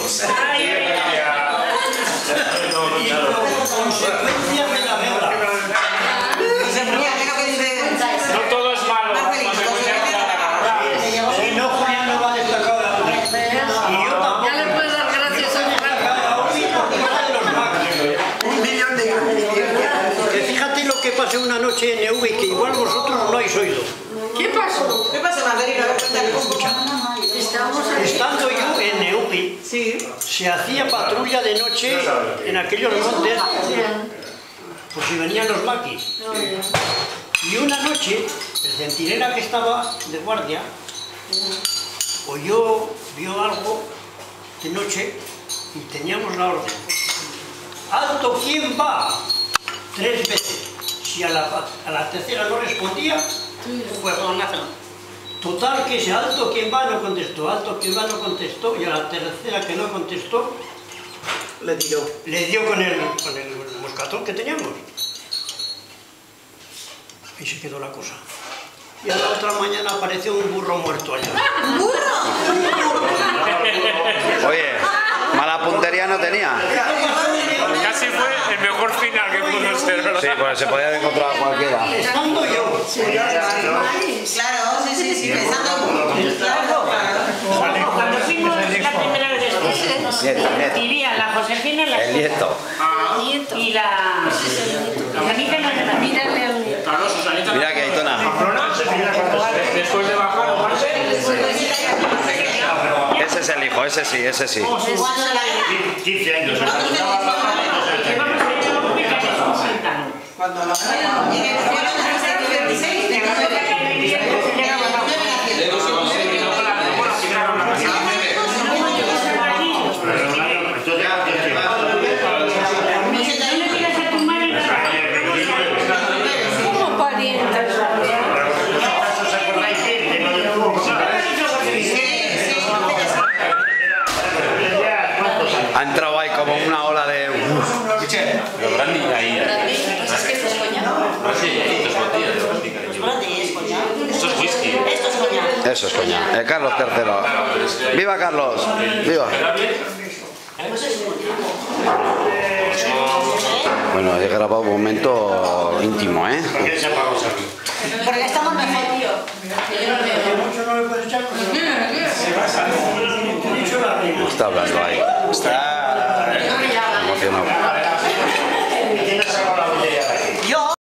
Consecuencias de la guerra. No todo es malo. Si no, Julián no va a destacar la mujer. Y yo tampoco. Ya le puedes dar gracias a Un millón de euros. Que fíjate lo que pasó una noche en EV que igual vosotros no habéis oído. ¿Qué pasó? ¿Qué pasa, Margarita? A ver, cuéntame. Estando yo en EV, se hacía patrulla de noche en aquellos montes, pues si venían los maquis. Y una noche, el centinela que estaba de guardia, vio algo de noche y teníamos la orden. ¡Alto, quién va! 3 veces. Si a la tercera no respondía, fuegonazo. Total, que ese alto, quién va, no contestó. Alto, quién va, no contestó. Y a la tercera que no contestó, le dio con el moscatón que teníamos. Y se quedó la cosa. Y a la otra mañana apareció un burro muerto allá. ¿Un burro? Oye, mala puntería no tenía. Casi fue el mejor final que pudo ser, ¿verdad? Sí, pues se podía haber encontrado a cualquiera. Estando yo. Claro, sí, pensando. Cuando fuimos la primera vez vivía la Josefina en la El nieto. y la Anita no era la Mírale al nieto. Mira que Aitona. Después de bajar, Ese es el hijo, ese sí, ese sí. 15 años. Cuando la ¿Cómo parientes? Ha entrado ahí como una ola de... Pero Brandy ahí. Es que esto es coñac. Esto es whisky. Esto es coñac. Eso es coña. Carlos III. ¡Viva Carlos! ¡Viva! Bueno, he grabado un momento íntimo, ¿eh? ¿Qué se apagó aquí?